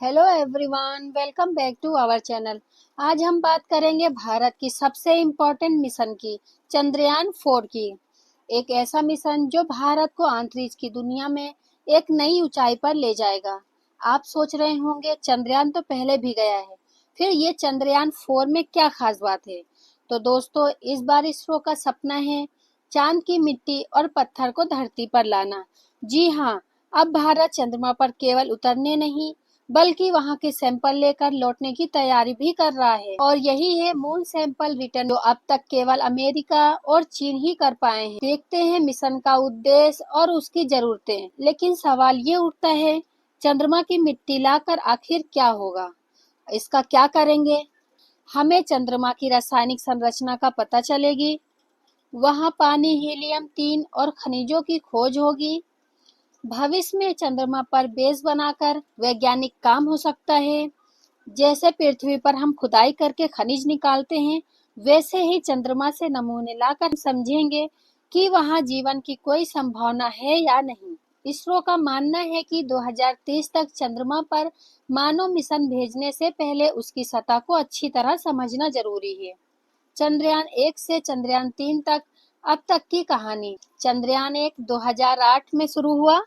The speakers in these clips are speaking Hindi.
Hello everyone, welcome back to our channel. आज हम बात करेंगे भारत की सबसे इम्पोर्टेंट मिशन की, चंद्रयान 4 की। एक ऐसा मिशन जो भारत को अंतरिक्ष की दुनिया में एक नई ऊंचाई पर ले जाएगा। आप सोच रहे होंगे चंद्रयान तो पहले भी गया है, फिर ये चंद्रयान 4 में क्या खास बात है। तो दोस्तों, इस बार इसरो का सपना है चांद की मिट्टी और पत्थर को धरती पर लाना। जी हाँ, अब भारत चंद्रमा पर केवल उतरने नहीं बल्कि वहां के सैंपल लेकर लौटने की तैयारी भी कर रहा है। और यही है मून सैंपल रिटर्न, जो अब तक केवल अमेरिका और चीन ही कर पाए हैं। देखते हैं मिशन का उद्देश्य और उसकी जरूरतें। लेकिन सवाल ये उठता है, चंद्रमा की मिट्टी लाकर आखिर क्या होगा, इसका क्या करेंगे। हमें चंद्रमा की रासायनिक संरचना का पता चलेगी, वहां पानी, हीलियम-3 और खनिजों की खोज होगी। भविष्य में चंद्रमा पर बेस बनाकर वैज्ञानिक काम हो सकता है। जैसे पृथ्वी पर हम खुदाई करके खनिज निकालते हैं, वैसे ही चंद्रमा से नमूने लाकर समझेंगे कि वहां जीवन की कोई संभावना है या नहीं। इसरो का मानना है कि 2030 तक चंद्रमा पर मानव मिशन भेजने से पहले उसकी सतह को अच्छी तरह समझना जरूरी है। चंद्रयान 1 से चंद्रयान 3 तक अब तक की कहानी। चंद्रयान 1 2008 में शुरू हुआ,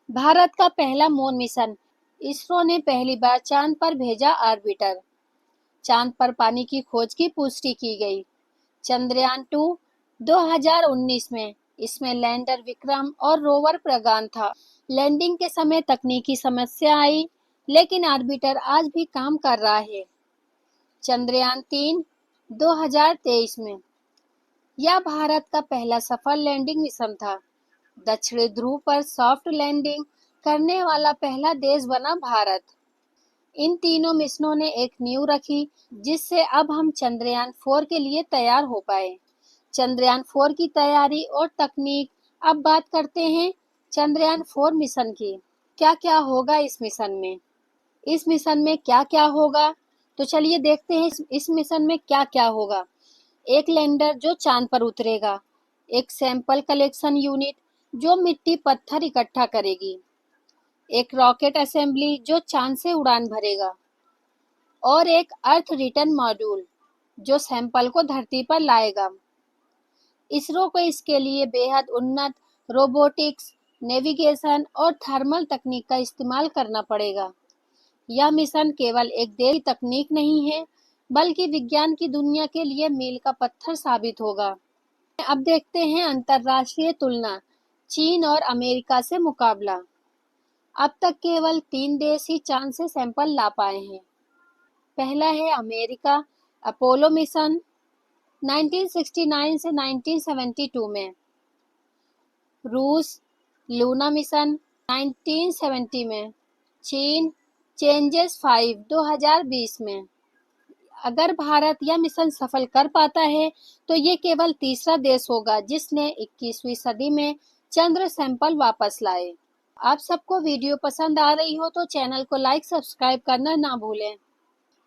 भारत का पहला मून मिशन। इसरो ने पहली बार चांद पर भेजा ऑर्बिटर। चांद पर पानी की खोज की पुष्टि की गई। चंद्रयान 2 2019 में, इसमें लैंडर विक्रम और रोवर प्रज्ञान था। लैंडिंग के समय तकनीकी समस्या आई, लेकिन ऑर्बिटर आज भी काम कर रहा है। चंद्रयान 3 2023 में, यह भारत का पहला सफल लैंडिंग मिशन था। दक्षिणी ध्रुव पर सॉफ्ट लैंडिंग करने वाला पहला देश बना भारत। इन तीनों मिशनों ने एक नींव रखी, जिससे अब हम चंद्रयान 4 के लिए तैयार हो पाए। चंद्रयान 4 की तैयारी और तकनीक। अब बात करते हैं चंद्रयान 4 मिशन की। क्या क्या होगा इस मिशन में। इस मिशन में क्या क्या होगा, तो चलिए देखते हैं इस मिशन में क्या क्या होगा। एक लैंडर जो चांद पर उतरेगा, एक सैंपल कलेक्शन यूनिट जो मिट्टी पत्थर इकट्ठा करेगी, एक रॉकेट असेंबली जो चांद से उड़ान भरेगा, और एक अर्थ रिटर्न मॉड्यूल जो सैंपल को धरती पर लाएगा। इसरो को इसके लिए बेहद उन्नत रोबोटिक्स, नेविगेशन और थर्मल तकनीक का इस्तेमाल करना पड़ेगा। यह मिशन केवल एक देश की तकनीक नहीं है, बल्कि विज्ञान की दुनिया के लिए मील का पत्थर साबित होगा। अब देखते हैं अंतर्राष्ट्रीय तुलना, चीन और अमेरिका से मुकाबला। अब तक केवल 3 देश ही चांद से सैंपल ला पाए हैं। पहला है अमेरिका, अपोलो मिशन 1969 से 1972 में। रूस, लूना मिशन 1970 में। चीन, चेंजेस 5 2020 में। अगर भारत यह मिशन सफल कर पाता है, तो ये केवल तीसरा देश होगा जिसने 21वीं सदी में चंद्र सैंपल वापस लाए। आप सबको वीडियो पसंद आ रही हो तो चैनल को लाइक सब्सक्राइब करना ना भूलें।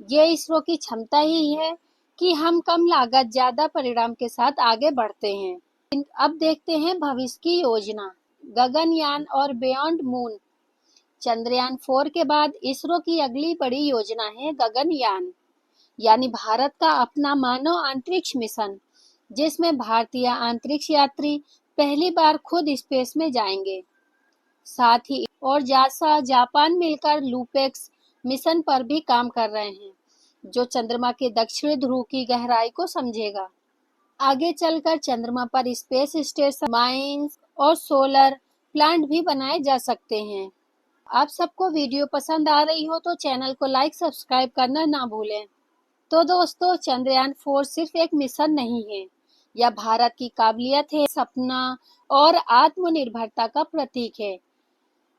ये इसरो की क्षमता ही है कि हम कम लागत ज्यादा परिणाम के साथ आगे बढ़ते हैं। अब देखते हैं भविष्य की योजना, गगनयान और बियॉन्ड मून। चंद्रयान 4 के बाद इसरो की अगली बड़ी योजना है गगनयान, यानी भारत का अपना मानव अंतरिक्ष मिशन, जिसमें भारतीय अंतरिक्ष यात्री पहली बार खुद स्पेस में जाएंगे। साथ ही और जासा, जापान मिलकर लूपेक्स मिशन पर भी काम कर रहे हैं, जो चंद्रमा के दक्षिणी ध्रुव की गहराई को समझेगा। आगे चलकर चंद्रमा पर स्पेस स्टेशन, माइंस और सोलर प्लांट भी बनाए जा सकते हैं। आप सबको वीडियो पसंद आ रही हो तो चैनल को लाइक सब्सक्राइब करना ना भूलें। तो दोस्तों, चंद्रयान 4 सिर्फ एक मिशन नहीं है, यह भारत की काबिलियत है, सपना और आत्मनिर्भरता का प्रतीक है।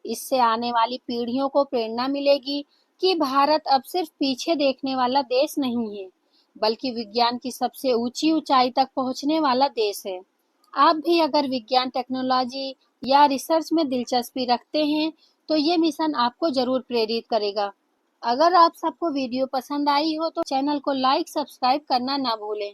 इससे आने वाली पीढ़ियों को प्रेरणा मिलेगी कि भारत अब सिर्फ पीछे देखने वाला देश नहीं है, बल्कि विज्ञान की सबसे ऊंची ऊंचाई तक पहुंचने वाला देश है। आप भी अगर विज्ञान, टेक्नोलॉजी या रिसर्च में दिलचस्पी रखते हैं, तो ये मिशन आपको जरूर प्रेरित करेगा। अगर आप सबको वीडियो पसंद आई हो तो चैनल को लाइक सब्सक्राइब करना ना भूलें।